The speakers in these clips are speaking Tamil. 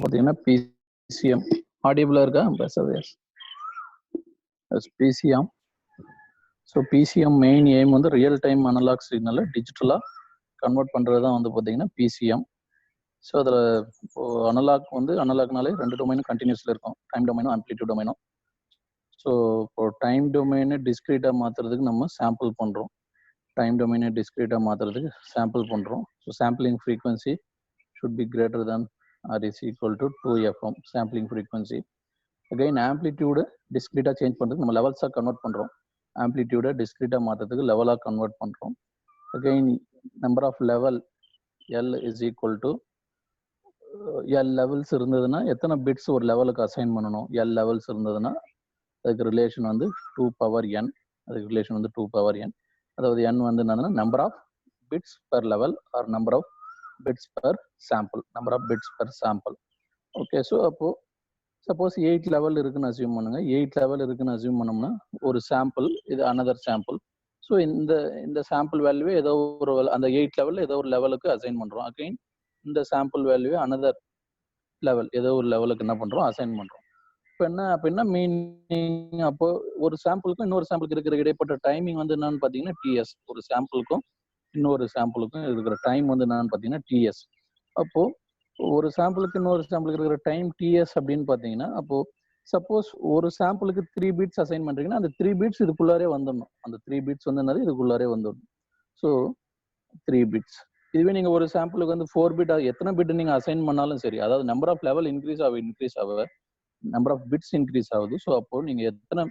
பார்த்தீங்கன்னா பிசிஎம் ஆடியபிளா இருக்கா பேசுறது? PCM. So PCM main aim வந்து ரியல் டைம் அனலாக் சிக்னலை டிஜிட்டலாக கன்வெர்ட் பண்ணுறது தான் வந்து பார்த்தீங்கன்னா பிசிஎம். ஸோ அதில் இப்போ அனலாக்னாலே 2 டொமைனும் கண்டினியூஸில் இருக்கும், டைம் டொமைனும் ஆம்ப்ளிடியூட் டொமைனும். ஸோ இப்போ டைம் டொமைனை டிஸ்கிரீட்டாக மாற்றுறதுக்கு நம்ம சாம்பிள் பண்ணுறோம். டைம் டொமைனை டிஸ்கிரீட்டாக மாற்றுறதுக்கு சாம்பிள் பண்ணுறோம். So sampling frequency should be greater than or is equal to 2fm sampling frequency. Again amplitude discrete change பண்றதுக்கு நம்ம levels convert பண்றோம். amplitude discrete மாற்றதுக்கு level convert பண்றோம். Again number of level L is equal to L levels இருந்ததுன்னா எத்தனை பிட்ஸ் ஒரு லெவலுக்கு அசைன் பண்ணணும். L levels இருந்ததுன்னா அதுக்கு ரிலேஷன் வந்து 2 power n. அதுக்கு ரிலேஷன் வந்து 2 power n. அதாவது n வந்து என்னன்னா number of bits per level or number of bits per sample, number of bits per sample. Okay, so அப்போ சப்போஸ் 8 லெவல் இருக்குன்னு அசியூம் பண்ணுங்க. 8 லெவல் இருக்குன்னு அசியூம் பண்ணோம்னா ஒரு சாம்பிள், இது அனதர் சாம்பிள். ஸோ இந்த சாம்பிள் வேல்யூவே ஏதோ ஒரு அந்த 8 லெவலில் ஏதோ ஒரு லெவலுக்கு அசைன் பண்ணுறோம். அகைன் இந்த சாம்பிள் வேல்யூவே அனதர் லெவல் ஏதோ ஒரு லெவலுக்கு என்ன பண்ணுறோம், அசைன் பண்ணுறோம். அப்போ என்ன மீனிங்? அப்போ ஒரு சாம்பிளுக்கும் இன்னொரு சாம்பிளுக்கு இருக்கிற இடைப்பட்ட டைமிங் வந்து என்னன்னு பார்த்தீங்கன்னா டிஎஸ். ஒரு சாம்பிளுக்கும் இன்னொரு சாம்பிளுக்கும் இருக்கிற டைம் வந்து என்னன்னு பார்த்தீங்கன்னா டிஎஸ். அப்போ ஒரு சாம்பிளுக்கு இன்னொரு சாம்பிளுக்கு இருக்கிற டைம் டிஎஸ் அப்படின்னு பார்த்தீங்கன்னா, அப்போ சப்போஸ் ஒரு சாம்பிளுக்கு 3 பீட்ஸ் அசைன் பண்றீங்கன்னா அந்த 3 பீட்ஸ் இதுக்குள்ளாரே வந்துடணும். அந்த 3 பீட்ஸ் வந்து என்னது, இதுக்குள்ளாரே வந்துடணும். So 3 bits. இதுவே நீங்க ஒரு சாம்பிளுக்கு வந்து 4 பீட் எத்தனை பிட் நீங்க அசைன் பண்ணாலும் சரி, அதாவது நம்பர் ஆஃப் லெவல் இன்க்ரீஸ் ஆக நம்பர் ஆஃப் பிட்ஸ் இன்க்ரீஸ் ஆகுது. ஸோ அப்போ நீங்க எத்தனை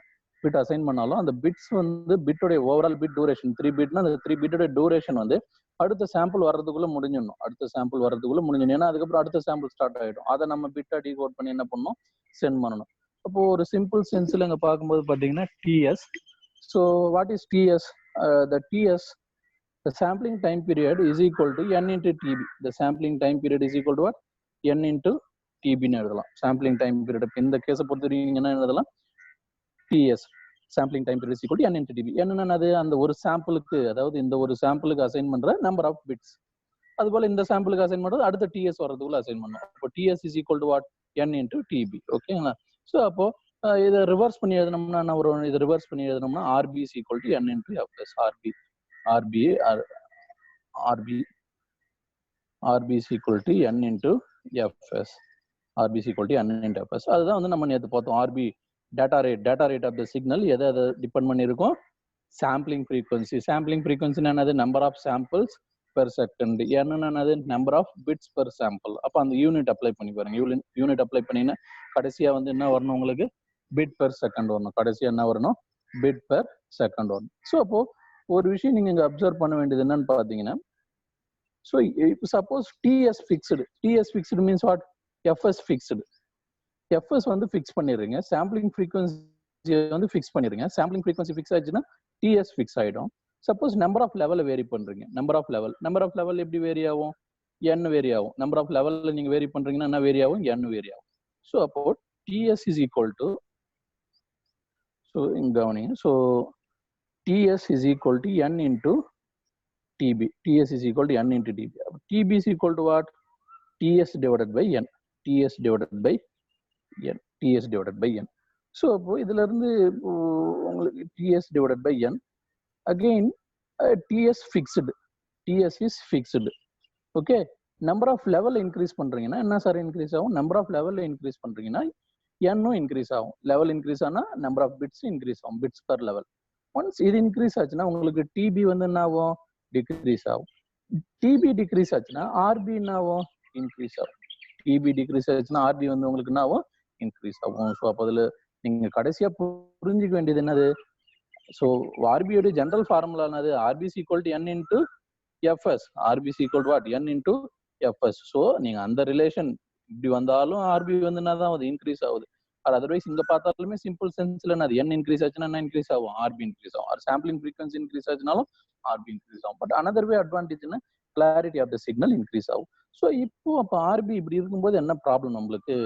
பிட் அசைன் பண்ணாலும் அந்த பிட்ஸ் வந்து பிட்டோடைய ஓவரால் பிட் டூரேஷன் 3 பிட்னா அந்த 3 பிட்டோட டூரேஷன் வந்து அடுத்த சாம்பிள் வர்றதுக்குள்ள முடிஞ்சிடணும். ஏன்னா அதுக்கப்புறம் அடுத்த சாம்பிள் ஸ்டார்ட் ஆகிடும். அதை நம்ம பிட்டா டீகோட் பண்ணி என்ன பண்ணணும், சென்ட் பண்ணணும். அப்போ ஒரு சிம்பிள் சென்ஸ்ல இங்க பார்க்கும்போது பார்த்தீங்கன்னா TS. So what is TS? The TS, the sampling time period is equal to n into tb. The sampling time period is equal to what? n into tb ன்னு எழுதலாம். sampling time period இந்த கேஸை பொறுத்தவரைக்கும் என்ன எழுதலாம், ts sampling time period is equal to n into tb. என்னது, அந்த ஒரு சாம்பிளுக்கு, அதாவது இந்த ஒரு சாம்பிளுக்கு அசைன் பண்ற நம்பர் ஆஃப் பிட்ஸ். அது போல இந்த சாம்பிளுக்கு அசைன் பண்றது அடுத்த ts வர்றதுக்குள்ள அசைன் பண்ணணும். அப்போ ts is equal to what? n into tb. ஓகேங்களா? ஸோ அப்போ இதை ரிவர்ஸ் பண்ணி எழுதணும்னா என்ன வரும்? இதை ரிவர்ஸ் பண்ணி எழுதணும்னா rb is equal to n into fs. rb is equal to n into fs. rb is equal to n into fs. அதுதான் வந்து நம்ம நேற்று பார்த்தோம். rb data rate of the signal எதை டிபெண்ட் பண்ணியிருக்கோம்? sampling frequency. sampling frequency என்னது? number of samples per second. என்னது? number of bits per sample. அப்போ அந்த யூனிட் அப்ளை பண்ணி பாருங்க. யூனிட் அப்ளை பண்ணினா கடைசியா வந்து என்ன வரணும் உங்களுக்கு? bit per second வரணும். கடைசியா என்ன வரணும்? bit per second வரணும். ஸோ அப்போ ஒரு விஷயம் நீங்க இங்க அப்சர்வ் பண்ண வேண்டியது என்னன்னு பாத்தீங்கன்னா, so suppose TS fixed means what? FS fixed. FS வந்து ஃபிக்ஸ் பண்ணிடுறீங்க, சாம்பிளிங் ஃப்ரீக்வன்சி வந்து ஃபிக்ஸ் பண்ணிடுங்க. சாம்பிளிங் ஃப்ரீக்வன்சி ஃபிக்ஸ் ஆயிடுச்சுன்னா டிஎஸ் ஃபிக்ஸ் ஆயிடும். சப்போஸ் நம்பர் ஆஃப் லெவலை வேரி பண்றீங்க, நம்பர் ஆஃப் லெவல் எப்படி வேரி ஆகும்? என் வேரி ஆகும். நம்பர் ஆஃப் லெவல்ல நீங்க வேரி பண்றீங்கன்னா என்ன வேரி ஆகும்? என் வேரி ஆகும். ஸோ அப்போ TS is equal to, so இங்க கவனிங்க, so ts is equal to n into tb. ts is equal to n into tb. tb is equal to what? ts divided by n. ts divided by n. So அப்போ இதுல இருந்து உங்களுக்கு ts divided by n. Again ts fixed. ts is fixed. Okay, number of level increase பண்றீங்கன்னா என்ன சார் இன்க்ரீஸ் ஆகும்? number of level increase பண்றீங்கன்னா n இன்க்ரீஸ் ஆகும். level increase ஆனா number of bits increase ஆகும், bits per level. ஒன்ஸ் இது இன்க்ரீஸ் ஆச்சுன்னா உங்களுக்கு டிபி வந்து என்ன ஆகும்? டிக்ரீஸ் ஆகும். டிபி டிக்ரீஸ் ஆச்சுன்னா ஆர்பி என்ன ஆகும்? இன்க்ரீஸ் ஆகும். டிபி டிக்ரீஸ் ஆச்சுன்னா ஆர்பி வந்து உங்களுக்கு என்ன ஆகும்? இன்க்ரீஸ் ஆகும். ஸோ அப்போ அதில் நீங்க கடைசியா புரிஞ்சுக்க வேண்டியது என்னது? ஸோ ஆர்பியோட ஜென்ரல் ஃபார்முலா என்னது? RBC equal to n into FS. RBC equal to what? N into FS. So நீங்க அந்த ரிலேஷன் இப்படி வந்தாலும் ஆர்பி வந்து என்ன தான் ஆகுது? இன்க்ரீஸ் ஆகுது. அதர்வைஸ் இங்க பார்த்தாலுமே சிம்பிள் சென்ஸ்ல என்னது? n இன்க்ரீஸ் ஆச்சுன்னா என்ன இன்க்ரீஸ் ஆகும்? ஆர்பி இன்க்ரீஸ் ஆகும். ஆர் சாம்பிளிங் ஃப்ரீக்வன்சி இன்க்ரீஸ் ஆச்சுனாலும் ஆர்பி இன்க்ரீஸ் ஆகும். பட் அனதர் வே அட்வான்டேஜ்னா clarity of the signal increase ஆகும். ஸோ இப்போ அப்போ ஆர்பி இப்படி இருக்கும்போது என்ன ப்ராப்ளம் நம்மளுக்கு?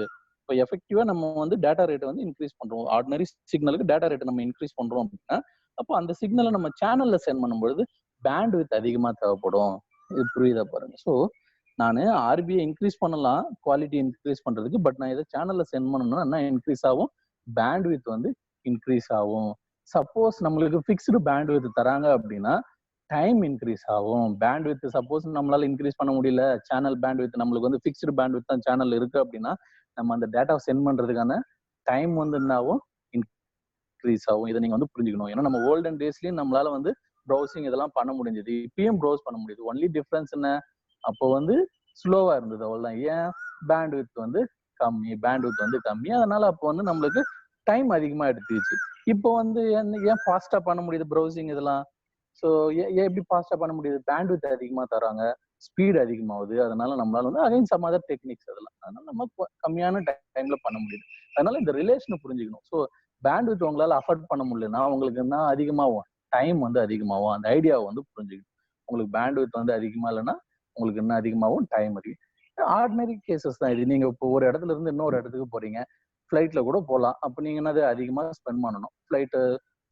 இப்போ எஃபெக்டிவா நம்ம வந்து டேட்டா ரேட்டை வந்து இன்க்ரீஸ் பண்றோம். ஆர்டினரி சிக்னலுக்கு டேட்டா ரேட்டை நம்ம இன்க்ரீஸ் பண்றோம் அப்படின்னா அப்போ அந்த சிக்னலை நம்ம சேனல்ல சென்ட் பண்ணும்பொழுது பேண்ட் வித் அதிகமா தேவைப்படும். இது புரியுதா பாருங்க. ஸோ நான் ஆர்பிஐ இன்க்ரீஸ் பண்ணலாம் குவாலிட்டி இன்க்ரீஸ் பண்றதுக்கு, பட் நான் இதை சேனல்ல சென்ட் பண்ணணும்னா என்ன இன்க்ரீஸ் ஆகும், பேண்ட்வித் வந்து இன்க்ரீஸ் ஆகும். சப்போஸ் நம்மளுக்கு ஃபிக்ஸ்டு பேண்ட்வித் தராங்க அப்படின்னா டைம் இன்க்ரீஸ் ஆகும். பேண்ட்வித் சப்போஸ் நம்மளால இன்க்ரீஸ் பண்ண முடியல, சேனல் பேண்ட்வித் நம்மளுக்கு வந்து ஃபிக்ஸ்டு பேண்ட்வித் தான் சேனல் இருக்கு அப்படின்னா நம்ம அந்த டேட்டாவை சென்ட் பண்றதுக்கான டைம் வந்து என்ன ஆகும், இன்க்ரீஸ் ஆகும். இதை நீங்க வந்து புரிஞ்சுக்கணும். ஏன்னா நம்ம ஓல்டன் டேஸ்லயும் நம்மளால வந்து ப்ரௌசிங் இதெல்லாம் பண்ண முடிஞ்சது, இப்பயும் ப்ரௌஸ் பண்ண முடியுது. ஒன்லி டிஃபரன்ஸ் என்ன, அப்போ வந்து ஸ்லோவா இருந்தது, அவ்வளவுதான். ஏன், பேண்ட்வித் வந்து கம்மி, அதனால அப்போ வந்து நம்மளுக்கு டைம் அதிகமா எடுத்துச்சு. இப்போ வந்து ஏன் ஃபாஸ்டா பண்ண முடியுது ப்ரௌசிங் இதெல்லாம்? ஸோ எப்படி ஃபாஸ்டா பண்ண முடியுது, பேண்ட்வித் அதிகமா தராங்க, ஸ்பீட் அதிகமாகுது, அதனால நம்மளால வந்து அகைன் சம் அதர் டெக்னிக்ஸ் அதெல்லாம், அதனால நம்ம கம்மியான டைம்ல பண்ண முடியுது. அதனால இந்த ரிலேஷனை புரிஞ்சுக்கணும். ஸோ பேண்ட்வித் உங்களால அஃபோர்ட் பண்ண முடியலன்னா உங்களுக்கு என்ன அதிகமாகும், டைம் வந்து அதிகமாகும். அந்த ஐடியாவை வந்து புரிஞ்சுக்கணும். உங்களுக்கு பேண்ட்வித் வந்து அதிகமா இல்லைன்னா உங்களுக்கு என்ன அதிகமாகும், டைம் அதிகம். ஆர்டினரி கேசஸ் தான் இது. நீங்க இப்போ ஒரு இடத்துல இருந்து இன்னொரு இடத்துக்கு போறீங்க, ஃப்ளைட்ல கூட போகலாம். அப்போ நீங்க என்னது அதிகமா ஸ்பெண்ட் பண்ணணும், ஃப்ளைட்டு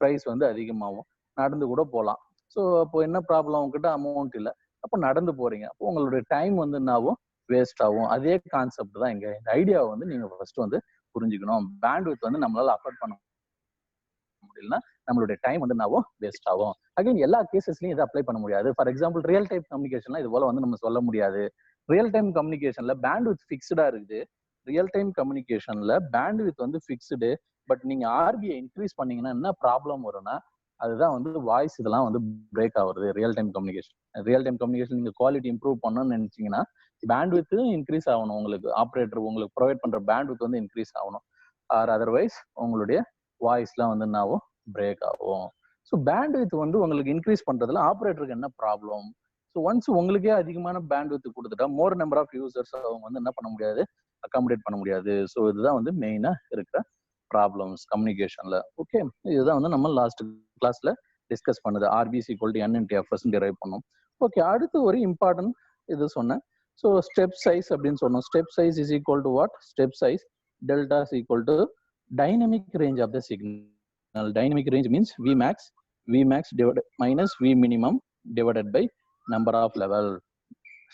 ப்ரைஸ் வந்து அதிகமாகும். நடந்து கூட போகலாம். ஸோ அப்போ என்ன ப்ராப்ளம், உங்ககிட்ட அமௌண்ட் இல்லை, அப்போ நடந்து போறீங்க, அப்போ உங்களுடைய டைம் வந்து என்ன ஆகும், வேஸ்ட் ஆகும். அதே கான்செப்ட் தான் இங்க. இந்த ஐடியாவை வந்து நீங்க ஃபர்ஸ்ட் வந்து புரிஞ்சுக்கணும். பேண்ட்வித் வந்து நம்மளால அஃபோர்ட் பண்ண முடியலன்னா நம்மளுடைய டைம் வந்து என்னவோ வேஸ்ட் ஆகும். அகைன் எல்லா கேசஸ்லயும் இதை அப்ளை பண்ண முடியாது. ஃபார் எக்ஸாம்பிள் ரியல் டைம் கம்யூனிகேஷன்ல இது போல வந்து நம்ம சொல்ல முடியாது. ரியல் டைம் கம்யூனிகேஷன்ல பேண்ட்வித் ஃபிக்ஸ்டா இருக்குது. ரியல் டைம் கம்யூனிகேஷன்ல பேண்ட்வித் வந்து ஃபிக்ஸ்டு. பட் நீங்க ஆர்பிஐ இன்க்ரீஸ் பண்ணீங்கன்னா என்ன ப்ராப்ளம் வரும்னா, அதுதான் வந்து வாய்ஸ் இதெல்லாம் வந்து பிரேக் ஆகுறது. ரியல் டைம் கம்யூனிகேஷன் நீங்க குவாலிட்டி இம்ப்ரூவ் பண்ணணும்னு நினைச்சீங்கன்னா பேண்ட்வித் இன்க்ரீஸ் ஆகணும். உங்களுக்கு ஆப்ரேட்டர் உங்களுக்கு ப்ரொவைட் பண்ற பேண்ட்வித் வந்து இன்க்ரீஸ் ஆகணும். ஆர் அதர்வைஸ் உங்களுடைய வாய்ஸ்லாம் வந்து என்ன ஆகும், பிரேக் ஆகும். ஸோ பேண்ட்வித் வந்து உங்களுக்கு இன்க்ரீஸ் பண்றதுல ஆப்ரேட்டருக்கு என்ன ப்ராப்ளம்? ஸோ ஒன்ஸ் உங்களுக்கே அதிகமான பேண்ட்வித் கொடுத்துட்டா மோர் நம்பர் ஆஃப் யூசர்ஸ் அவங்க வந்து என்ன பண்ண முடியாது, அகாமடேட் பண்ண முடியாது. ஸோ இதுதான் வந்து மெயினா இருக்கிற ப்ராப்ளம்ஸ் கம்யூனிகேஷன்ல. ஓகே, இதுதான் வந்து நம்ம லாஸ்ட் கிளாஸ்ல டிஸ்கஸ் பண்ணது. RBC equal to n into FS drive பண்ணோம். ஓகே, அடுத்து ஒரு இம்பார்ட்டன்ட் இது சொன்னேன். ஸோ ஸ்டெப் சைஸ் அப்படின்னு சொன்னோம். Step size is equal to what, step size delta is equal to dynamic range of the signal. Dynamic range means Vmax divided minus V minimum divided by number of level.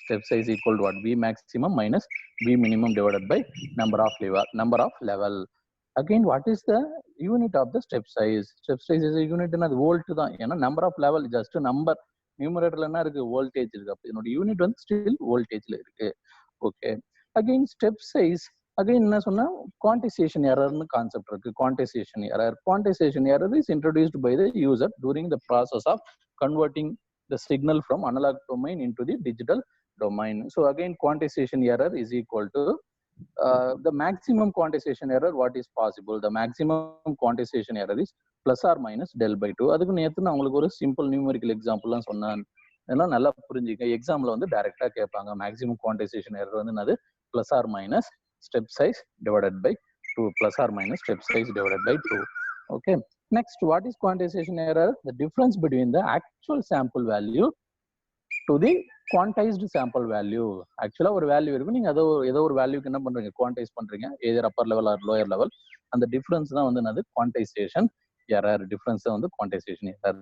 Step size equal to what, V maximum minus V minimum divided by number of level. Again, what is the unit of the step size? Step size is a unit in volt தான். ஏன்னா number of level just number, நியூமரேட்டர்ல என்ன இருக்கு, வோல்டேஜ் இருக்கு. அப்ப இதனோட யூனிட் வந்து ஸ்டில் வோல்டேஜ்ல இருக்கு. Okay, again step size, again என்ன சொன்னா குவான்டைசேஷன் எரர்னு கான்செப்ட் இருக்கு. Quantization error is introduced by the user during the process of converting the signal from analog domain into the digital domain. So again, quantization error is equal to the maximum quantization error what is possible. The maximum quantization error is plus or minus del by 2. அதுக்கு நேற்று நான் உங்களுக்கு ஒரு சிம்பிள் நியூமெரிக்கல் எக்ஸாம்பிள்லாம் சொன்னேன். இதெல்லாம் நல்லா புரிஞ்சுக்க. எக்ஸாம்ல வந்து டைரக்டா கேட்பாங்க. மேக்ஸிமம் குவான்டைசேஷன் எரர் வந்து என்னது, plus or minus step size divided by 2, plus or minus step size divided by 2. Okay, next, what is quantization error? The difference between the actual sample value to the quantized sample value. ஆக்சுவலா ஒரு வேல்யூ இருக்கும், நீங்க ஏதோ ஒரு வேல்யூக்கு என்ன பண்றீங்க, குவான்டைஸ் பண்றீங்க, either upper level or lower level. அந்த டிஃபரன்ஸ் தான் வந்து என்னது, குவான்டைசேஷன் எரர். டிஃபரன்ஸ் தான் வந்து குவான்டைசேஷன் எரர்.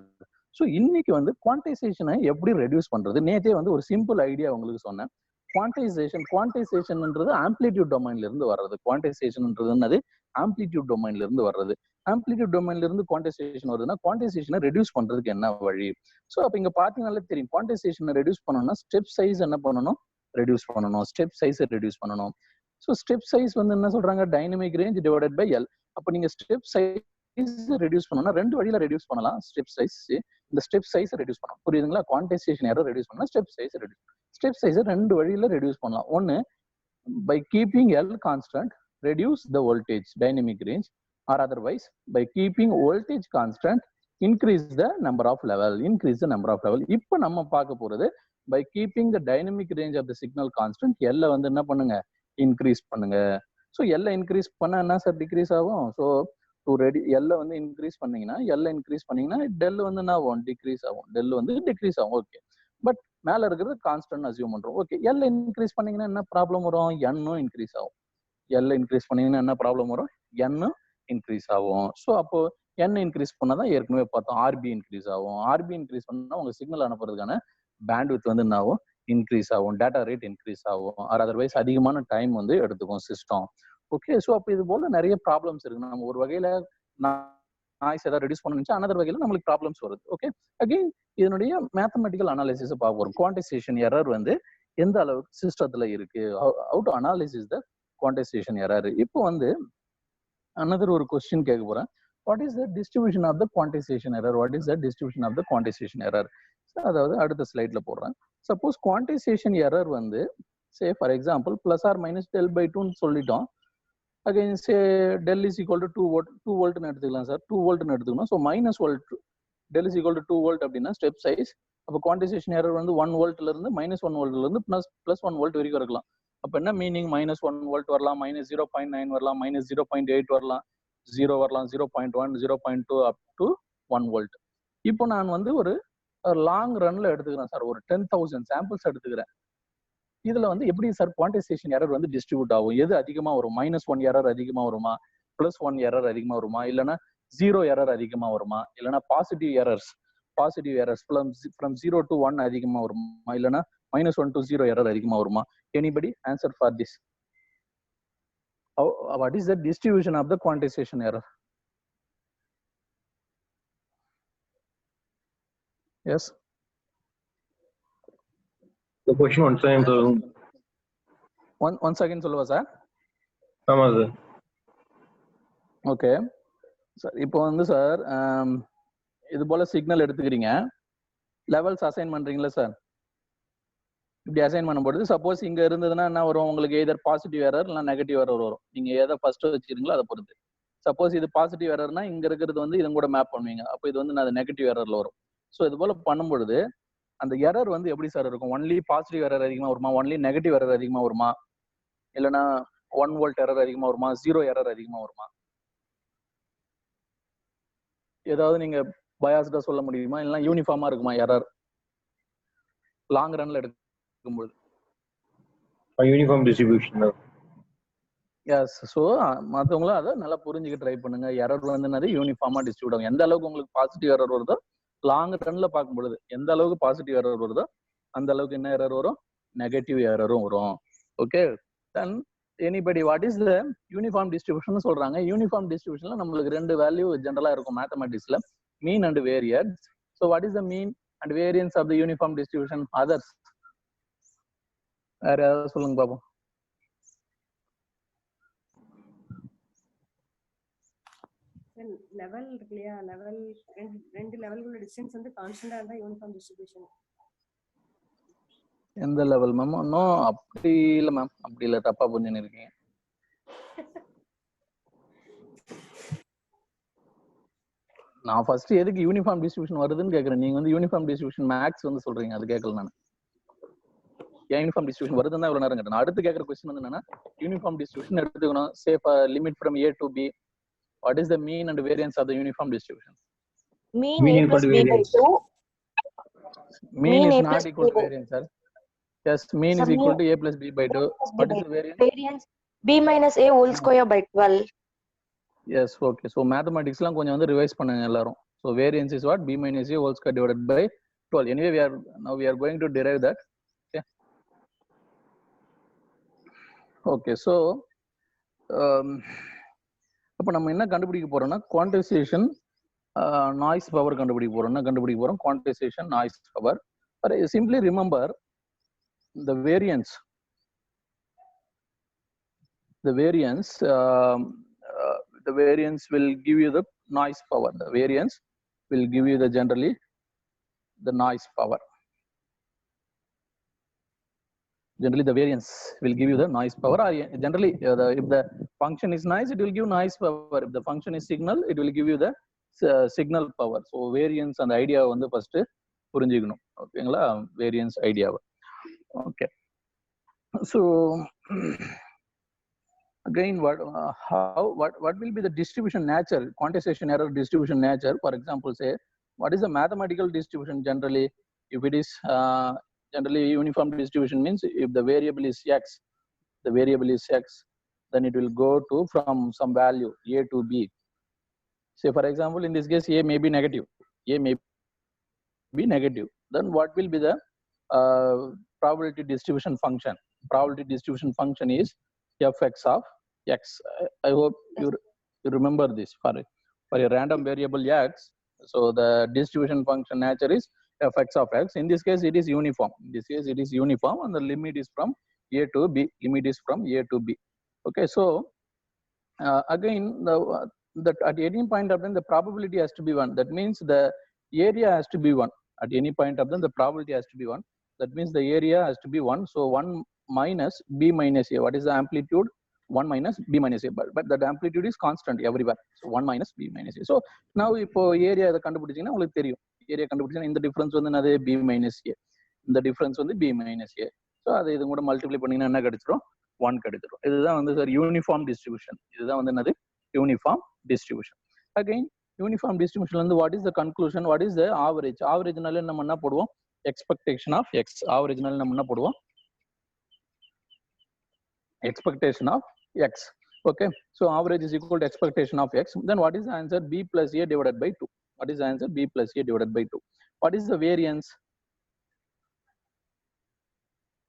ஸோ இன்னைக்கு வந்து குவான்டைசேஷனை எப்படி ரெடியூஸ் பண்றது, நேற்றே வந்து ஒரு சிம்பிள் ஐடியா உங்களுக்கு சொன்னேன். குவான்டைசேஷன்ன்றது ஆம்ப்ளிடியூட் டொமைன்ல இருந்து வர்றது. குவான்டைசேஷன்ன்றது என்னது, ஆம்ப்ளிடியூட் டொமைன்ல இருந்து வர்றது. ஆம்ப்ளிடியூட் டொமைன்ல இருந்து குவான்டைசேஷன் வருதுன்னா குவான்டைசேஷனை ரெடியூஸ் பண்றதுக்கு என்ன வழி? ஸோ அப்ப இங்க பாத்தீங்கன்னாலே தெரியும், குவான்டைசேஷனை ரெடியூஸ் பண்ணணும்னா ஸ்டெப் சைஸ் என்ன பண்ணணும், ரெடியூஸ் பண்ணணும். ஸ்டெப் சைஸை ரெடியூஸ் பண்ணணும். ஸோ ஸ்டெப் சைஸ் வந்து என்ன சொல்றாங்க, dynamic range divided by L. அப்ப நீங்க ஸ்டெப் சைஸ் ரெடியூஸ் பண்ணணும்னா ரெண்டு வழியில ரெடியூஸ் பண்ணலாம். ஸ்டெப் சைஸ், இந்த ஸ்டெப் சைஸ் ரெடியூஸ் பண்ணணும், புரியுதுங்களா? குவான்டைசேஷன் எரர் ரெடியூஸ் பண்ணா ஸ்டெப் சைஸ் ரெடியூஸ். ஸ்டெப் சைஸை ரெண்டு வழியில ரெடியூஸ் பண்ணலாம். ஒன்னு, by keeping L constant reduce the voltage dynamic range, or otherwise by keeping voltage constant increase the number of level. இப்போ நம்ம பார்க்க போறது by keeping the dynamic range of the signal constant, L வந்து என்ன பண்ணுங்க, இன்க்ரீஸ் பண்ணுங்க. ஸோ L இன்க்ரீஸ் பண்ணா என்ன சார் டிக்ரீஸ் ஆகும்? ஸோ L வந்து இன்க்ரீஸ் பண்ணீங்கன்னா டெல் வந்து என்ன ஆகும், டிக்ரீஸ் ஆகும். டெல் வந்து டிக்ரீஸ் ஆகும். ஓகே, பட் மேல இருக்கிறது கான்ஸ்டன்ட் அசியூம் பண்றோம். ஓகே, எல் இன்க்ரீஸ் பண்ணீங்கன்னா என்ன ப்ராப்ளம் வரும், எண்ணும் இன்க்ரீஸ் ஆகும். எல் இன்க்ரீஸ் பண்ணீங்கன்னா என்ன ப்ராப்ளம் வரும், எண்ணும் இன்க்ரீஸ் ஆகும். ஸோ அப்போ என் இன்க்ரீஸ் பண்ணாதான் ஏற்கனவே பார்த்தோம், ஆர்பி இன்க்ரீஸ் ஆகும். ஆர்பி இன்க்ரீஸ் பண்ணா உங்க சிக்னல் அனுப்புறதுக்கான பேண்ட்வித் வந்து என்ன ஆகும், இன்க்ரீஸ் ஆகும், டேட்டா ரேட் இன்க்ரீஸ் ஆகும், ஆர் அதர்வைஸ் அதிகமான டைம் வந்து எடுத்துக்கும் சிஸ்டம். ஓகே, ஸோ அப்போ இது போல நிறைய ப்ராப்ளம்ஸ் இருக்கு. நம்ம ஒரு வகையில நாய்ஸ் ஏதாவது ரெடியூஸ் பண்ணணும்னு அனதர் வகையில நம்மளுக்கு ப்ராப்ளம்ஸ் வருது. ஓகே, அகைன் இதனுடைய மேத்தமெட்டிக்கல் அனாலிசிஸ் பார்க்க போறோம். குவான்டைசேஷன் எரர் வந்து எந்த அளவுக்கு சிஸ்டத்துல இருக்கு, how to analysis the quantization error. இப்போ வந்து அனதர் ஒரு கொஸ்டின் கேட்க போறேன். What is the distribution of the quantization error? What is the distribution of the quantization error? அதாவது அடுத்த ஸ்லைட்ல போடுறேன். சப்போஸ் குவான்டைசேஷன் எரர் வந்து say for example plus or minus del by 2 சொல்லிட்டோம். Again say del is equal to 2 volt, 2 வோல்ட்னு எடுத்துக்கலாம் சார். 2 வோல்ட்னு எடுத்துக்கணும். So minus volt, del is equal to 2 volt அப்படின்னா ஸ்டெப் சைஸ். அப்போ குவான்டைசேஷன் எரர் வந்து 1 வோல்ட்ல இருந்து மைனஸ் 1 வோல்ட்ல இருந்து பிளஸ் 1 வோல்ட் வரைக்கும் இருக்கலாம். அப்போ என்ன மீனிங்? மைனஸ் 1 வோல்ட் வரலாம், மைனஸ் 0.9 வரலாம், மைனஸ் 0.8 வரலாம், 0 வரலாம், 0.1, 0.2 அப் டு 1 வோல்ட். இப்போ நான் வந்து ஒரு லாங் ரன்ல எடுத்துக்கிறேன் சார், ஒரு 10,000 சாம்பிள்ஸ் எடுத்துக்கிறேன். இதுல வந்து எப்படி சார் குவான்டைசேஷன் எரர் வந்து டிஸ்ட்ரிபியூட் ஆகும்? எது அதிகமா வரும்? -1 எரர் அதிகமா வருமா, +1 எரர் அதிகமா வருமா, இல்லைன்னா 0 எரர் அதிகமா வருமா, இல்லைன்னா பாசிட்டிவ் எரர்ஸ் ஃப்ரம் 0 to 1 அதிகமா வருமா, இல்லைன்னா -1 to 0 எரர் அதிகமா வருமா? Anybody answer for this? What is the distribution of the quantization error? Yes. The question one time. One second சொல்லுவா சார்? ஆமா சார். ஓகே சார், இப்போ வந்து சார் இது போல சிக்னல் எடுத்துக்கிறீங்க, லெவல்ஸ் அசைன் பண்றீங்களா சார்? இப்படி அசைன் பண்ணும்போது சப்போஸ் இங்க இருந்ததுன்னா என்ன வரும் உங்களுக்கு? எதர் பாசிட்டிவ் எரர் இல்லை நெகட்டிவ் எரர் வரும். நீங்க எதை ஃபர்ஸ்ட் வச்சிருக்கீங்களோ அதை பொறுத்து. சப்போஸ் இது பாசிட்டிவ் எரர்னா இங்க இருக்கிறது வந்து இதன் கூட மேப் பண்ணுவீங்க. அப்போ இது வந்து நான் நெகட்டிவ் எரர்ல வரும். ஸோ இது போல பண்ணும்பொழுது அந்த எரர் வந்து எப்படி சார் இருக்கும்? ஒன்லி பாசிட்டிவ் எரர் அதிகமா வருமா, ஒன்லி நெகட்டிவ் எரர் அதிகமா வருமா, இல்லைன்னா 1 வோல்ட் எரர் அதிகமா வருமா, 0 எரர் அதிகமா வருமா? ஏதாவது நீங்க பயாஸ்டா சொல்ல முடியுமா, இல்லைன்னா யூனிஃபார்மா இருக்குமா எரர் லாங் ரன்ல எடுக்கும்போது? Uniform distribution. எஸ். ஸோ மற்றவங்களும் அதை நல்லா புரிஞ்சுக்க ட்ரை பண்ணுங்க. எரர் வந்து யூனிஃபார்மா டிஸ்ட்ரிபியூட் ஆகும். எந்த அளவுக்கு உங்களுக்கு பாசிட்டிவ் எரர் வருதோ லாங் ரன்ல பார்க்கும் பொழுது எந்த அளவுக்கு பாசிட்டிவ் எரர் வருதோ அந்த அளவுக்கு என்ன எரர் வரும்? நெகட்டிவ் எரரும் வரும். Okay, then anybody what is the uniform distribution சொல்றாங்க. யூனிஃபார்ம் டிஸ்ட்ரிபியூஷன்ல நம்மளுக்கு 2 வேல்யூ ஜெனரலா இருக்கும் மேத்தமெட்டிக்ஸ்ல, mean and variance. So what is the mean and variance of the uniform distribution? Others வேற ஏதாவது சொல்லுங்க பாப்போம். லெவல் இருக்கு இல்லையா, லெவல் ரெண்டு லெவல்களோட டிஸ்டன்ஸ் வந்து கான்ஸ்டன்டா இருந்தா யூனிஃபார்ம் டிஸ்ட்ரிபியூஷன். எந்த லெவல் மேம்? நோ, அப்படி இல்ல மேம், அப்படி இல்ல, தப்பா புரிஞ்சுன்னு இருக்கீங்க. நான் ஃபர்ஸ்ட் எதுக்கு யூனிஃபார்ம் டிஸ்ட்ரிபியூஷன் வருதுன்னு கேக்குறேன். நீங்க வந்து யூனிஃபார்ம் டிஸ்ட்ரிபியூஷன் மேக்ஸ் வந்து சொல்றீங்க, அது கேட்கல நான். ஏன் யூனிஃபார்ம் டிஸ்ட்ரிபியூஷன் வருதுன்னு தான் இவ்வளவு நேரம் கேட்டேன். அடுத்து கேட்கற கொஸ்டின் வந்து என்னன்னா, யூனிஃபார்ம் டிஸ்ட்ரிபியூஷன் எடுத்துக்கணும். Say limit from A to B. What is the mean and variance of the uniform distribution? Mean A plus B by 2. Mean is not equal to variance, sir. Yes, mean is equal to A plus B by 2. What is the variance? Variance B minus A whole square by 12. Yes, okay. So mathematics லாம் கொஞ்சம் வந்து ரிவைஸ் பண்ணுங்க எல்லாரும். So variance is what? B minus A whole square divided by 12. Anyway, we are going to derive that. Okay. Okay, so அப்ப நம்ம என்ன கண்டுபிடிக்க போறோம்னா குவான்டைசேஷன் நாய்ஸ் பவர் கண்டுபிடிக்க போறோம். என்ன கண்டுபிடிக்க போறோம்? Quantisation noise power. Simply remember the variance will give you the noise power. The variance will give you the generally the noise power. Generally the variance will give you the noise power, or generally if the function is noise it will give noise power. If the function is signal it will give you the signal power. So variance and idea வந்து first புரிஞ்சுக்கணும். ஓகேங்களா? variance idea. Okay, so again what will be the distribution nature, quantization error distribution nature? For example, say what is the mathematical distribution generally? If it is generally uniform distribution means if the variable is x, then it will go to from some value A to B. Say for example in this case A may be negative, then what will be the probability distribution function. Probability distribution function is fx of x. I hope you remember this for a random variable x. So the distribution function nature is fx of x. In this case, it is uniform. In this case, it is uniform, and the limit is from a to b. Limit is from a to b. Okay, so again, that at any point of time, the probability has to be 1. That means the area has to be 1. At any point of time, the probability has to be 1. That means the area has to be 1. So 1 minus b minus a. What is the amplitude? 1 minus b minus a. But that amplitude is constant everywhere. So 1 minus b minus a. So now இப்போ area இதை கண்டுபிடிச்சீங்கன்னா உங்களுக்கு தெரியும். ஏரியா கண்டுபிடிச்சீங்கன்னா இந்த டிஃபரன்ஸ் வந்து என்னது b minus a. இந்த டிஃபரன்ஸ் வந்து b minus a. ஸோ அதை இது கூட மல்டிப்ளை பண்ணீங்கன்னா என்ன கிடைச்சிரும்? 1 கிடைச்சிரும். இதுதான் வந்து சார் யூனிஃபார்ம் டிஸ்ட்ரிபியூஷன். இதுதான் வந்து என்னது? Uniform distribution. Again, uniform distribution வந்து what is the conclusion? What is the average? Average நால நம்ம என்ன போடுவோம்? Expectation of x. Average நால நம்ம என்ன போடுவோம்? Expectation of x. Okay. So average is equal to expectation of x. Then what is the answer? B plus a divided by 2. What is the answer? B plus a divided by 2. What is the variance?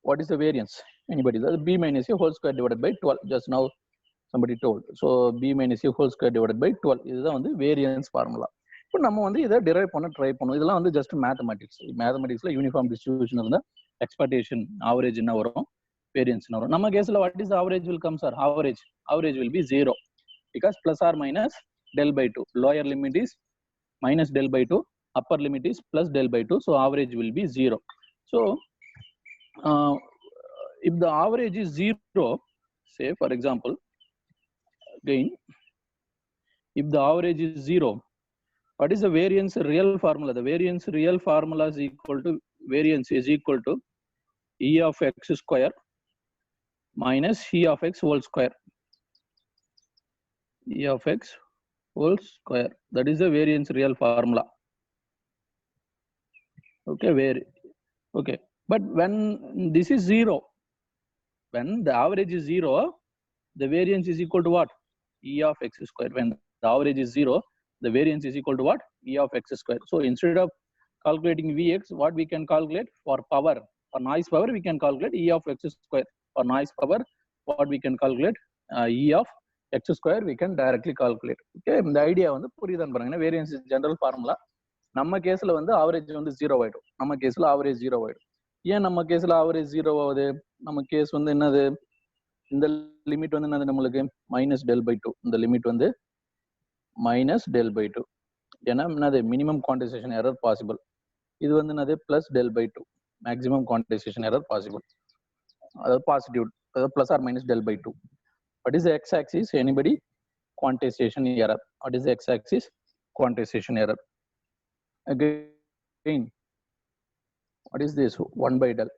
What is the variance? Anybody? That's b minus a whole square divided by 12. Just now somebody told. So b minus a whole square divided by 12. இதுதான் வந்து variance formula. இப்போ நம்ம வந்து இதை derive பண்ண ட்ரை பண்ணுவோம். இதெல்லாம் வந்து just mathematics. Mathematicsல uniform distribution இருந்தா expectation average என்ன வரும்? Variance என்ன வரும்? நம்ம கேஸ்ல what is the average will come sir? Average will be 0 because plus or minus del by 2. Lower limit is minus del by 2. Upper limit is plus del by 2. So average will be 0. So if the average is 0, say for example, again, if the average is 0, what is the variance real formula? The variance real formula is equal to e of x square minus e of x whole square. E of x whole square. That is the variance real formula. Okay, okay. But when this is 0, when the average is 0, the variance is equal to what? E of x square. When the average is 0, the variance is equal to what? E of x square. So instead of calculating Vx, what we can calculate for power, for noise power, we can calculate E of x square. For noise power, what we can calculate? E of x square, we can directly calculate. Okay, the idea வந்து புரியுதான்னு பாருங்க. Variance is general formula. நம்ம கேஸ்ல வந்து average வந்து 0 ஆயிடும். நம்ம கேஸ்ல average 0 ஆயிடும். ஏன் நம்ம கேஸ்ல average 0 ஆகுது? நம்ம கேஸ் வந்து என்னது? இந்த லிமிட் வந்து என்னது நம்மளுக்கு மைனஸ் டெல் பை 2. இந்த லிமிட் வந்து மைனஸ் டெல் பை 2. ஏன்னா என்னது மினிமம் குவான்டைசேஷன் எரர் பாசிபிள். இது வந்து என்னது plus del by 2. Maximum quantization error possible. அதாவது பாசிட்டிவ், அதாவது plus or minus del by 2. What is the x-axis? Anybody? Quantization error. What is the x-axis? Quantization error. Again, what is this? 1 by del.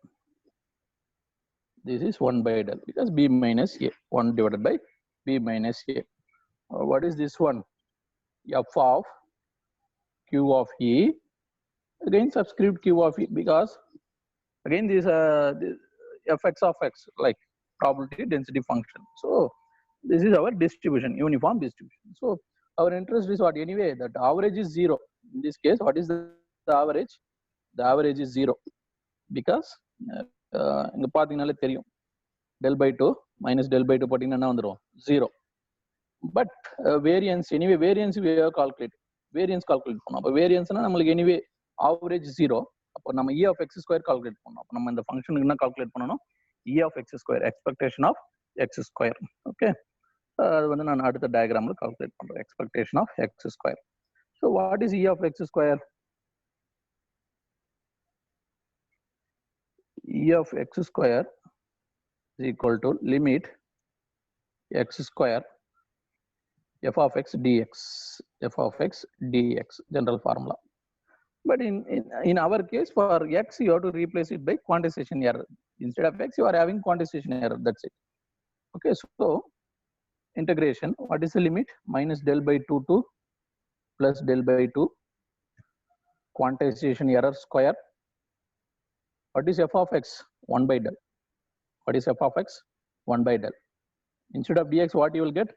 This is 1 by del because b minus a. 1 divided by b minus a. What is this one? F of q of e. Again, subscript q of e because again this fx of x, like probability density function. So this is our distribution, uniform distribution. So our interest is what? Anyway, that average is 0. In this case, what is the average? The average is 0 because இங்க பாத்தீங்கனாலே தெரியும் del by 2 minus del by 2 போட்டீங்கன்னா என்ன வந்துரும் 0. But variance, anyway variance we have calculate. Variance calculate பண்ணோம். அப்ப varianceனா நமக்கு anyway average 0. அப்ப நம்ம e of x square calculate பண்ணோம். அப்ப நம்ம இந்த ஃபங்க்ஷனுக்கு என்ன calculate பண்ணனும்? E of x square, expectation of x square. Okay, அது வந்து நான் அடுத்த டயகிராம்ல calculate பண்றேன். Expectation of x square. So what is E of x square? E of x square is equal to limit x square f of x dx. F of x dx, general formula. But in our case, for x, you have to replace it by quantization error. Instead of x, you are having quantization error. That's it. Okay, so integration. What is the limit? Minus del by 2 to plus del by 2. Quantization error square. What is f of x? 1 by del. What is f of x? 1 by del. Instead of dx, what you will get?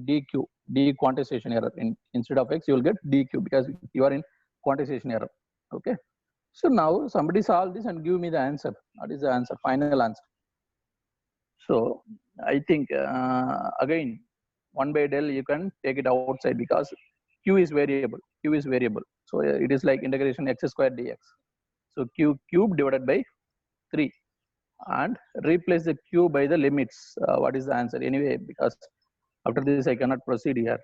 dq. D quantization error. Instead of x, you will get dq because you are in quantization error. Okay. So now somebody solve this and give me the answer. What is the answer? Final answer. So I think again 1 by del you can take it outside because q is variable. Q is variable. So it is like integration x squared dx. So q cube divided by 3 and replace the q by the limits. What is the answer? Anyway, because after this I cannot proceed here.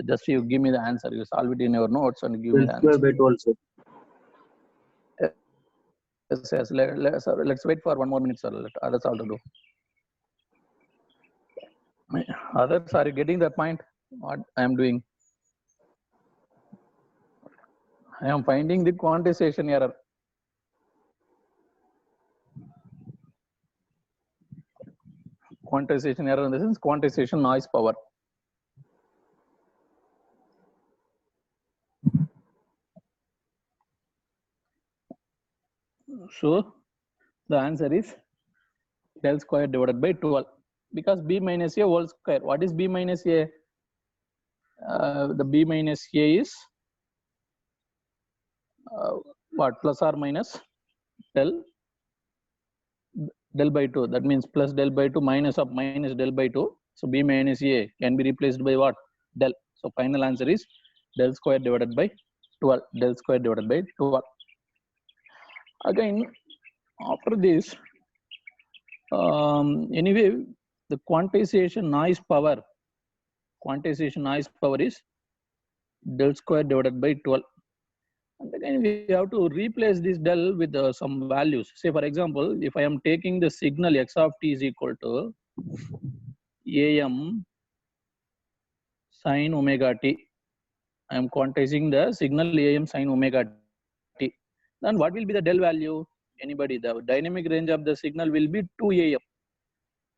Just you give me the answer. You solve it in your notes and give me the Square answer. by 12, sir. Yes, let's wait for 1 more minute, sir. Let others also do. Others, are you getting the point? What I am doing? I am finding the quantization error. Quantization error in the sense quantization noise power. So the answer is del square divided by 12 because b minus a whole square. What is b minus a? The b minus a is what, plus or minus del by 2. That means plus del by 2 minus of minus del by 2. So b minus a can be replaced by what? Del. So final answer is del square divided by 12. Del square divided by 12. Again, after this, anyway, the quantization noise power is del square divided by 12. And again, we have to replace this del with some values. Say, for example, if I am taking the signal x of t is equal to am sin omega t, I am quantizing the signal am sin omega t. Then what will be the del value? Anybody? The dynamic range of the signal will be 2 am.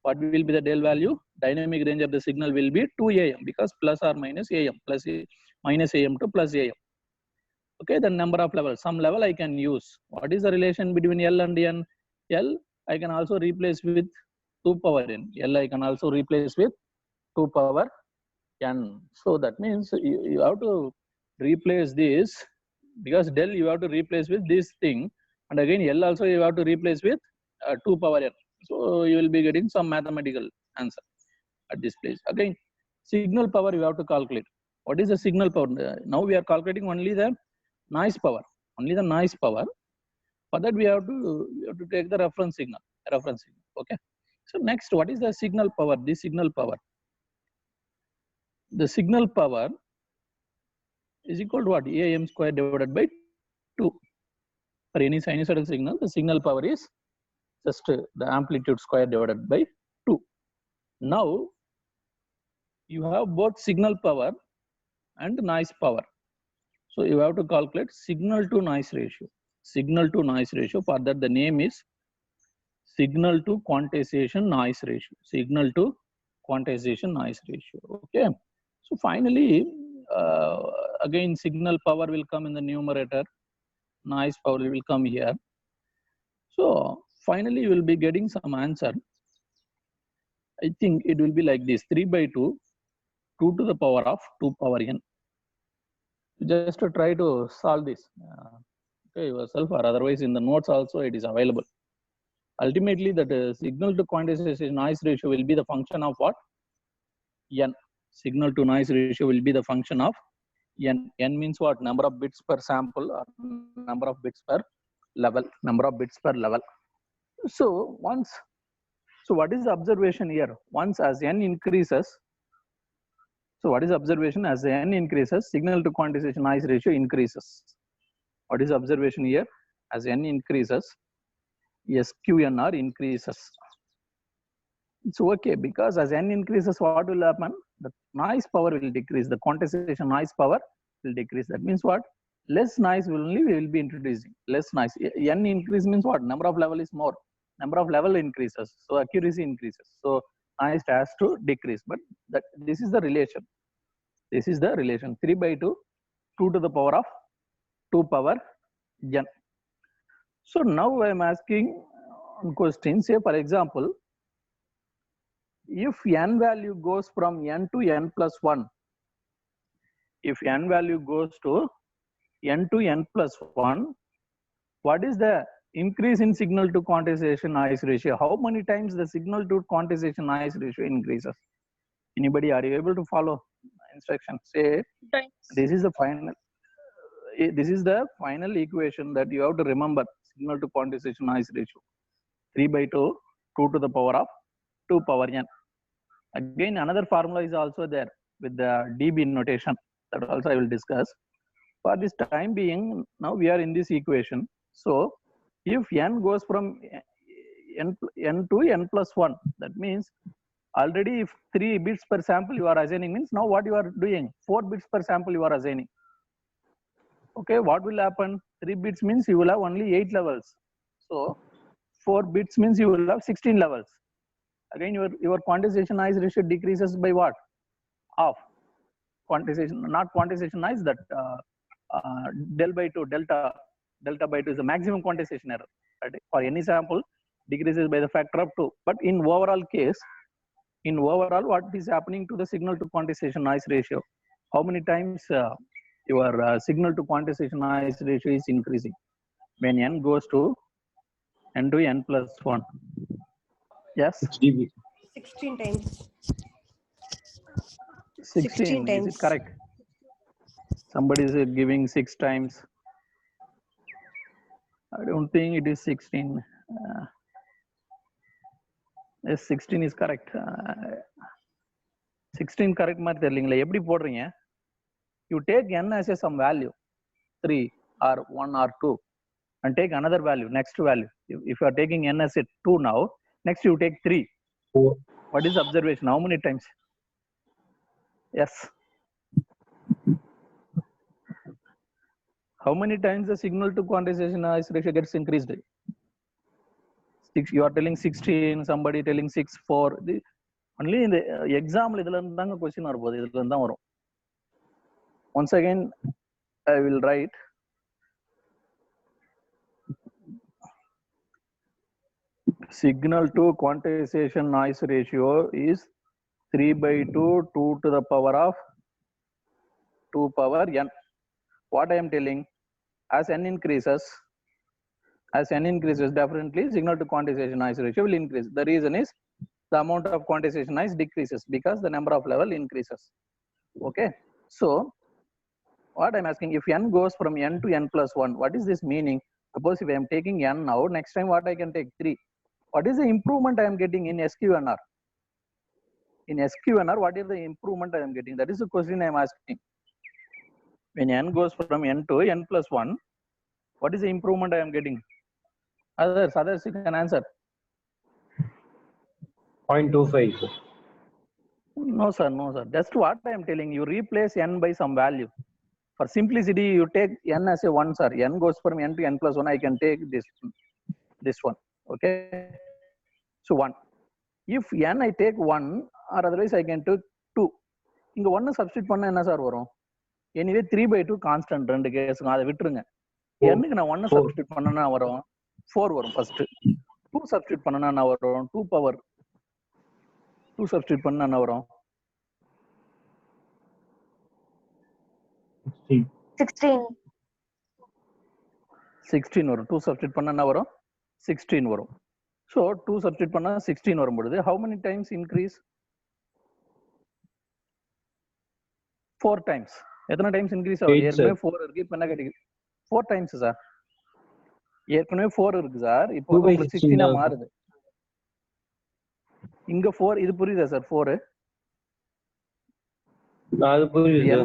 What will be the del value? Dynamic range of the signal will be 2 am because plus or minus am, plus minus am to plus am. Okay, the number of levels, some level I can use. What is the relation between L and N? L I can also replace with 2 power n. L I can also replace with 2 power n. So that means you have to replace this because del you have to replace with this thing, and again L also you have to replace with 2 power n. So you will be getting some mathematical answer at this place. Again, signal power you have to calculate. What is the signal power? Now we are calculating only the noise power, only the noise power. For that we have to take the reference signal. Okay. So next, what is the signal power? This signal power. The signal power is equal to what? Am square divided by 2. For any sinusoidal signal, the signal power is just the amplitude square divided by 2. Now you have both signal power and noise power. So you have to calculate signal to noise ratio. Signal to noise ratio. For that the name is signal to quantization noise ratio. Signal to quantization noise ratio. Okay. So finally, again signal power will come in the numerator. Noise power will come here. So finally you will be getting some answer. I think it will be like this: 3 by 2, 2 to the power of 2 power n. Just to try to solve this okay, yourself, or otherwise in the notes also it is available. Ultimately that signal to quantization noise ratio will be the function of what? N. Signal to noise ratio will be the function of n. N means what? Number of bits per sample or number of bits per level. Number of bits per level. So what is the observation here? Once as n increases, so what is the observation? As n increases, signal to quantization noise ratio increases. What is the observation here? As n increases, SQNR increases. It's okay because as n increases, what will happen? The noise power will decrease. The quantization noise power will decrease. That means what? Less noise we will be introducing. Less noise. N increase means what? Number of level is more. Number of level increases. So accuracy increases. So noise has to decrease. But this is the relation. This is the relation. 3 by 2, 2 to the power of 2 power n. So now I am asking one question. Say for example, if n value goes from n to n plus 1, if n value goes to n plus 1, what is the increase in signal to quantization noise ratio? How many times the signal to quantization noise ratio increases? Anybody, are you able to follow instruction? Say this is the final. This is the final equation that you have to remember. Signal to quantization noise ratio 3/2, 2 to the power of 2 power n. Again, another formula is also there with the dB notation. That also I will discuss. For this time being, now we are in this equation. So if n goes from n to n plus 1, that means already if 3 bits per sample you are assigning, means now what you are doing, 4 bits per sample you are assigning. Okay, what will happen? 3 bits means you will have only 8 levels. So 4 bits means you will have 16 levels. Again, your quantization noise ratio decreases by what? Half. Quantization, not quantization noise, that delta by 2 is the maximum quantization error. Right? For any sample, decreases by the factor of 2. But in overall case, what is happening to the signal to quantization noise ratio? How many times your signal to quantization noise ratio is increasing when n goes to n to n plus 1? Yes? 6 dB. 16 times. 16 is it correct? Somebody is giving 6 times. I don't think it is 16. Yes, 16 is correct. 16 correct மாதிரி தெரியலீங்களா? எப்படி போடுறீங்க? You take n as a some value, 3 or 1 or 2, and take another value, next value. If you are taking n as a 2 now, next you take 3. 4. What is observation? How many times? Yes. How many times the signal to quantization noise ratio gets increased? 6, you are telling 16, somebody telling 6, 4. Only in the exam, question or once again, I will write signal to quantization noise ratio is 3/2, 2 to the power of 2 power n. What I am telling, as n increases, definitely signal to quantization noise ratio will increase. The reason is the amount of quantization noise decreases because the number of level increases. Okay, so what I'm asking, if n goes from n to n plus 1, what is this meaning? Suppose if I am taking n now, next time what I can take 3. What is the improvement I am getting in SQNR? In SQNR, what is the improvement I am getting? That is the question I am asking. When n goes from n to n plus 1, what is the improvement I am getting? Others you can answer. 0.25. Sir. No sir. Just what I am telling, you replace n by some value. For simplicity, you take n as a 1, sir. N goes from n to n plus 1, I can take this one. Okay. So 1. If n I take 1, or otherwise I can take 2. இங்க 1 substitute பண்ணா என்ன சார் வரும்? Anyway 3/2 constant ரெண்டு கேஸ்க்கு அதை விட்டுருங்க. n-க்கு நான் 1 substitute பண்ணனா வரும் 4 வரும் first. 2 substitute பண்ணனா என்ன வரும்? 2 power 2 substitute பண்ணா என்ன வரும்? 16 வரும். 2 substitute பண்ணா என்ன வரும்? 16 வரும். So 2 substitute பண்ணா 16 வரும் பொழுது how many times increase? 4 times. எத்தனை டைம்ஸ் இன்க்ரீஸ் ஆகுது? ஏற்கனவே 4 இருக்கு, இப்போ என்ன கேட்டீங்க? 4 டைம்ஸ் சார். ஏற்கனவே 4 இருக்கு சார், இப்போ உங்களுக்கு 16 மாறுது. இங்க 4, இது புரியுதா சார்? 4 அது புரியுது.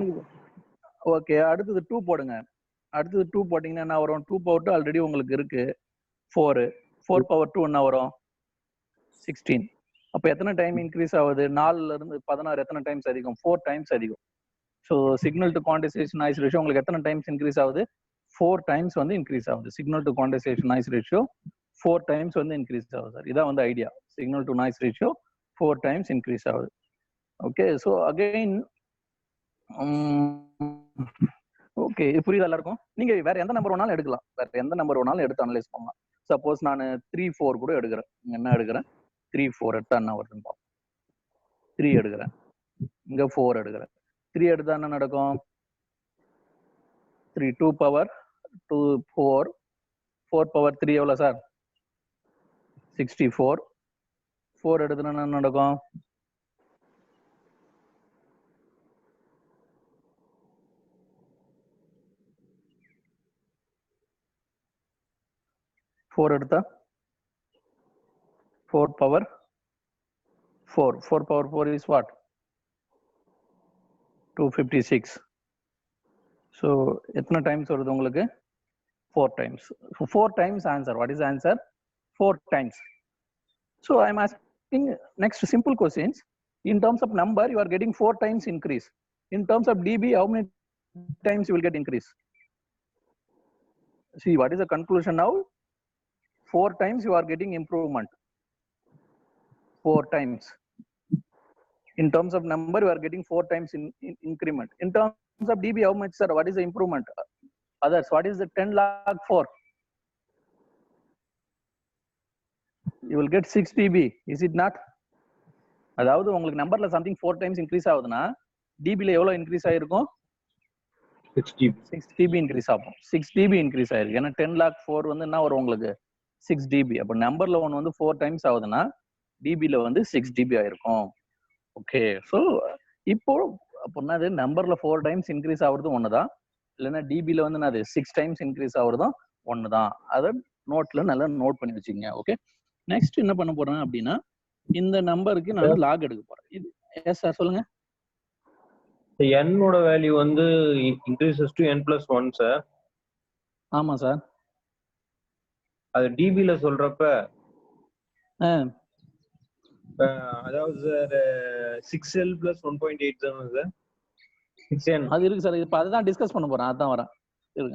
ஓகே, அடுத்தது 2 போடுங்க. அடுத்தது 2 போட்டீங்கன்னா என்ன வரும்? 2 power 2 ஆல்ரெடி உங்களுக்கு இருக்கு 4 power 2 என்ன வரும்? 16. அப்ப எத்தனை டைம் இன்க்ரீஸ் ஆகுது? 4ல இருந்து 16 எத்தனை டைம்ஸ் அதிகம்? 4 டைம்ஸ் அதிகம். So signal to quantisation noise ratio உங்களுக்கு எத்தனை டைம்ஸ் இன்க்ரீஸ் ஆகுது? 4 டைம்ஸ் வந்து இன்க்ரீஸ் ஆகுது. Signal to quantisation noise ratio 4 times வந்து இன்க்ரீஸ் ஆகுது சார். இதான் வந்து idea. Signal to noise ratio 4 times increase ஆகுது. ஓகே, ஸோ அகைன் ஓகே, இது புரியுது எல்லாருக்கும்? நீங்க வேற எந்த நம்பர் வேணாலும் எடுக்கலாம், வேற எந்த நம்பர் வேணாலும் எடுத்து அனலைஸ் பண்ணலாம். சப்போஸ் நான் 3, 4 கூட எடுக்கிறேன். என்ன எடுக்கிறேன்? 3, 4 எடுத்தா என்ன வருதுன்னு பார்ப்போம். 3 எடுக்கிறேன், இங்க 4 எடுக்கிறேன். 3 எடுத்தா என்ன நடக்கும்? 3 2 power 2 4 4 power 3 எவ்வளோ சார் 64. 4 எடுத்துனா என்ன நடக்கும்? ஃபோர் எடுத்தா 4 power 4. 4 power 4 is what? 256. So எத்தனை டைம்ஸ் வருது உங்களுக்கு? 4 times. 4 times answer. What is the answer? 4 times. So I am asking next simple questions. In terms of number, you are getting 4 times increase. In terms of dB, how many times you will get increase? See, what is the conclusion now? 4 times you are getting improvement. 4 times. In terms of number, you are getting 4 times in increment. In terms of dB, how much, sir? What is the improvement? Others, what is the 10 log 4? You will get 6 dB. Is it not? அதாவது உங்களுக்கு நம்பர்ல சம்திங் 4 டைம்ஸ் இன்க்ரீஸ் ஆகுதுன்னா டிபில எவ்வளவு இன்க்ரீஸ் ஆயிருக்கும்? 6 GB. 6 dB இன்க்ரீஸ் ஆகும். 6 dB இன்க்ரீஸ் ஆயிருக்கு. ஏன்னா 10 lakh 4 வந்து என்ன வரும் உங்களுக்கு? 6 dB. அப்ப நம்பர்ல ஒன்று வந்து 4 டைம்ஸ் ஆகுதுன்னா டிபில வந்து 6 dB ஆயிருக்கும். ஓகே, ஸோ இப்போ அப்போ என்னது நம்பர்ல 4 டைம்ஸ் இன்க்ரீஸ் ஆகுறது ஒண்ணுதான், இல்லைன்னா டிபில வந்து என்னது 6 டைம்ஸ் இன்க்ரீஸ் ஆகுறதும் ஒண்ணுதான். அதை நோட்ல நல்லா நோட் பண்ணி வச்சுக்கோங்க. ஓகே, நெக்ஸ்ட் என்ன பண்ண போறேன் அப்படின்னா இந்த நம்பருக்கு நான் லாக் எடுக்க போறேன். இது எஸ் சார் சொல்லுங்க. n ஓட வேல்யூ வந்து increases to n plus 1 sir. ஆமா சார். அது டிபில சொல்றப்ப அதாவது சார் 6l plus 1.8 தானே சார்? 6n அது இருக்கு சார். இப்போ அதுதான் டிஸ்கஸ் பண்ண போறேன். அதுதான் வரேன்,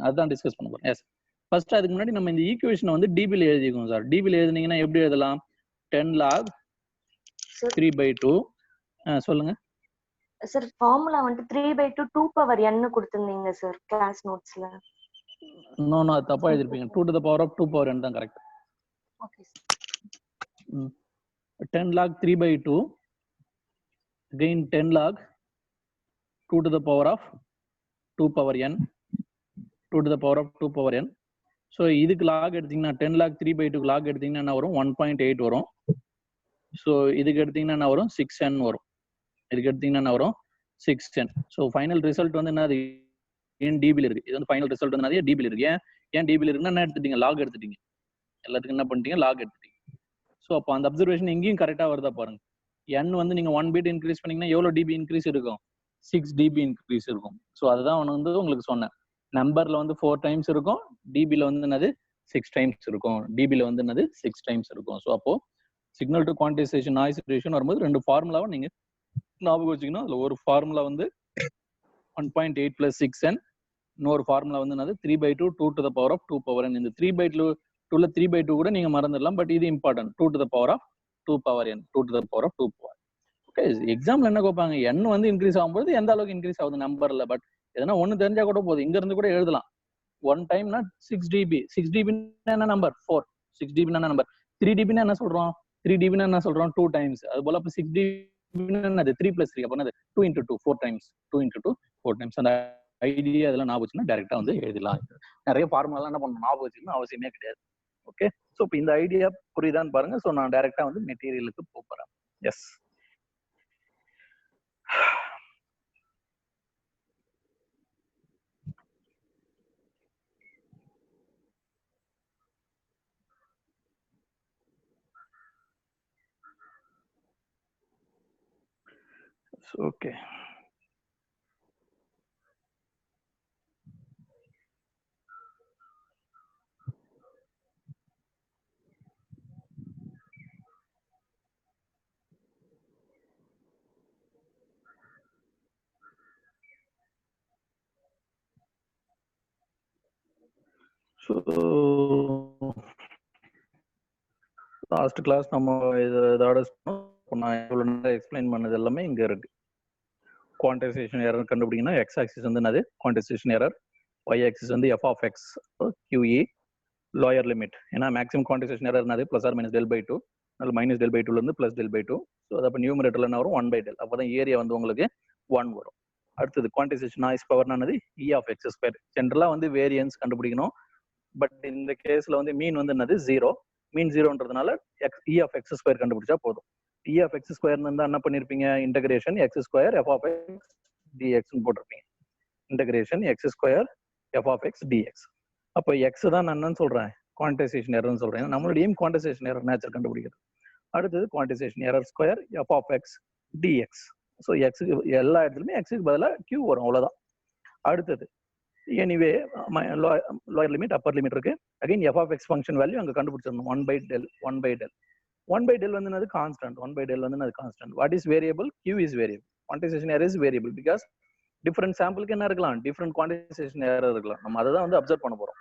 அதுதான் டிஸ்கஸ் பண்ண போறேன். எஸ், ஃபர்ஸ்ட் அதுக்கு முன்னாடி நம்ம இந்த ஈக்குவேஷனை வந்து டிபில எழுதிக்கோங்க சார். டிபில எழுதினீங்கன்னா எப்படி எழுதலாம்? 10 log 3/2. சொல்லுங்க சார். ஃபார்முலா வந்து 3/2 2 power n கொடுத்திருந்தீங்க சார் கிளாஸ் நோட்ஸ்ல. நோ அது தப்பா எழுதிருப்பீங்க. 2 to the power of 2 power n தான் correct. Okay sir. 10 log 3/2 again 10 log 2 to the power of 2 power n 2 to the power of 2 power n. So இதுக்கு லாக் எடுத்தீங்கன்னா 10 log 3/2 லாக் எடுத்தீங்கன்னா என்ன வரும்? 1.8 வரும். ஸோ இதுக்கு எடுத்தீங்கன்னா என்ன வரும்? 6n வரும். இதுக்கு எடுத்தீங்கன்னா என்ன வரும்? 6n. ஸோ ஃபைனல் ரிசல்ட் வந்து என்னது? ஏன் டிபில இருக்கு. இது வந்து ஃபைனல் ரிசல்ட் வந்து நிறைய டிபில இருக்கு. ஏன் டிபில இருக்குன்னா என்ன எடுத்துட்டீங்க? லாக் எடுத்துட்டீங்க. எல்லாத்துக்கும் என்ன பண்ணிட்டீங்க? லாக் எடுத்துட்டீங்க. ஸோ அப்போ அந்த அப்சர்வேஷன் இங்கேயும் கரெக்டாக வருதா பாருங்க. n வந்து நீங்க 1 bit இன்க்ரீஸ் பண்ணீங்கன்னா எவ்வளோ டிபி இன்க்ரீஸ் இருக்கும்? 6 dB இன்க்ரீஸ் இருக்கும். ஸோ அதுதான் வந்து உங்களுக்கு சொன்னேன். நம்பர்ல வந்து 4 டைம்ஸ் இருக்கும், டிபில வந்து என்னது 6 டைம்ஸ் இருக்கும். டிபில வந்து என்னது 6 டைம்ஸ் இருக்கும். ஸோ அப்போ signal to quantisation noise ratio வரும்போது ரெண்டு ஃபார்முலாவை நீங்க ஞாபகம் வச்சுக்கணும். அதுல ஒரு ஃபார்முலா வந்து 1.8 plus 6n, இன்னொரு ஃபார்முலா வந்து என்னது 3/2 2 to the power of 2 power n. இந்த 3/2ல 3/2 கூட நீங்க மறந்துடலாம், பட் இது important. 2 to the power of 2 power n, 2 to the power of 2 power. Okay, எக்ஸாம்ல என்ன கேட்பாங்க? n வந்து இன்க்ரீஸ் ஆகும்போது எந்த அளவுக்கு இன்க்ரீஸ் ஆகுது நம்பர்ல. பட் எதனா ஒண்ணு தெரிஞ்சா கூட போதும், இங்க இருந்து கூட எழுதலாம். 1 டைம்னா 6 dB. 6 dB என்ன நம்பர்? 4. 6 dB என்ன நம்பர்? 3 dB என்ன சொல்றோம்? 3 dB என்ன சொல்றோம்? 2 டைம்ஸ். அது போல அப்ப 6 dB என்னது? 3 plus 3 அப்ப என்னது? 2 into 2 4 times. 2 into 2 4 times. அந்த ஐடியா அதெல்லாம் ஞாபகம் வச்சுன்னா டைரக்டா வந்து எழுதலாம். நிறைய ஃபார்முலா என்ன பண்ணணும் ஞாபகம் வச்சுக்கணும் அவசியமே கிடையாது. ஓகே, ஸோ இப்போ இந்த ஐடியா புரியுதான்னு பாருங்க. ஸோ நான் டைரக்டா வந்து மெட்டீரியலுக்கு போறேன். Yes, okay. So last class நம்ம இதோட நான் இவ்வளோ நேரம் எக்ஸ்பிளைன் பண்ணது எல்லாமே இங்க இருக்கு. குவான்டைசேஷன் எரர் கண்டுபிடிக்கணும். எக்ஸ் ஆக்சிஸ் வந்து என்னது? Quantization error. ஒய் ஆக்சிஸ் வந்து F of X QE lower limit. ஏன்னா மேக்ஸிமம் குவான்டைசேஷன் எரர் என்னது? Plus or minus del/2. அதில் மைனஸ் del/2 இருந்து ப்ளஸ் del/2. ஸோ அது அப்போ நியூமரேட்டர்ல என்ன வரும்? 1/del. அப்போ தான் ஏரியா வந்து உங்களுக்கு 1 வரும். அடுத்தது குவான்டைசேஷன் நாய்ஸ் பவர் என்னது? E of x square. ஜென்ரலா வந்து வேரியன்ஸ் கண்டுபிடிக்கணும். பட் இந்த கேஸ்ல வந்து மீன் வந்து என்னது 0. மீன் 0ன்றதுனால இ ஆஃப் எக்ஸ் ஸ்கொயர் கண்டுபிடிச்சா போதும். இ ஆஃப் எக்ஸ் ஸ்கொயர் இருந்தா என்ன பண்ணிருப்பீங்க, integration x square f of x dx போட்டிருப்பீங்க. Integration x square f of x dx. அப்போ எக்ஸ் தான் நான் என்னன்னு சொல்றேன், குவான்டைசேஷன் எரர்னு சொல்றேன். நம்மளுடைய குவான்டைசேஷன் எரர் நேச்சர் கண்டுபிடிக்கிறது. அடுத்தது quantization error square f of x dx. So எக்ஸுக்கு எல்லா இடத்துலையுமே எக்ஸுக்கு பதிலாக கியூ வரும், அவ்வளோதான். அடுத்தது anyway lower limit upper limit இருக்கு. Again f of x function value அங்கே கண்டுபிடிச்சிடணும். 1/del 1/del 1/del வந்து என்னது கான்ஸ்டன்ட். 1/del வந்து என்னது constant. What is variable, q is variable. Quantization error is variable because different சாம்பிளுக்கு என்ன இருக்கலாம், டிஃப்ரெண்ட் குவான்டைசேஷன் எரர் இருக்கலாம். நம்ம அதை தான் வந்து அப்சர்வ் பண்ண போறோம்.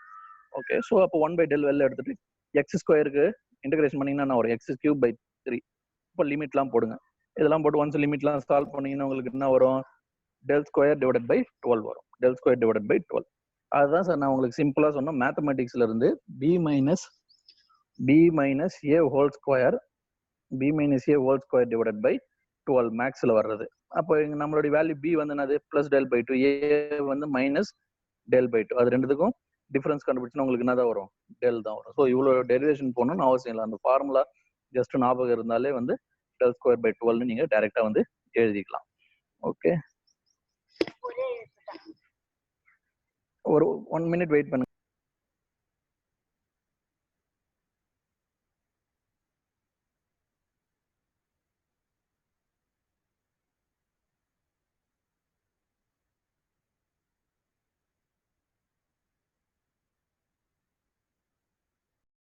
ஓகே, ஸோ அப்போ 1/del வெளில எடுத்துட்டு எக்ஸ் ஸ்கொயருக்கு இன்டகிரேஷன் பண்ணீங்கன்னா வரும் x³ இப்போ லிமிட்லாம் போடுங்க. இதெல்லாம் போட்டு ஒன்ஸ் லிமிட்லாம் சால்வ் பண்ணீங்கன்னா உங்களுக்கு என்ன வரும், del ஸ்கொயர் டிவைடட் பை 12 வரும். del square divided by 12. அதுதான் சார் நான் உங்களுக்கு சிம்பிளா சொன்னேன். மேத்தமெட்டிக்ஸ்ல இருந்து b minus a whole square divided by 12 மேக்ஸ்ல வர்றது. அப்போ நம்மளுடைய வேல்யூ b வந்து என்னது பிளஸ் del பை 2, a வந்து மைனஸ் del பை 2. அது ரெண்டுத்துக்கும் டிஃபரன்ஸ் கண்டுபிடிச்சுன்னா உங்களுக்கு என்னதான் வரும், del தான் வரும். ஸோ இவ்வளோ டெரிவேஷன் போகணும்னு அவசியம் இல்லை. அந்த ஃபார்முலா ஜஸ்ட் ஞாபகம் இருந்தாலே வந்து del ஸ்கொயர் பை 12 நீங்க டைரக்டா வந்து எழுதிக்கலாம். ஓகே, ஒரு 1 minute வெயிட் பண்ணுங்க.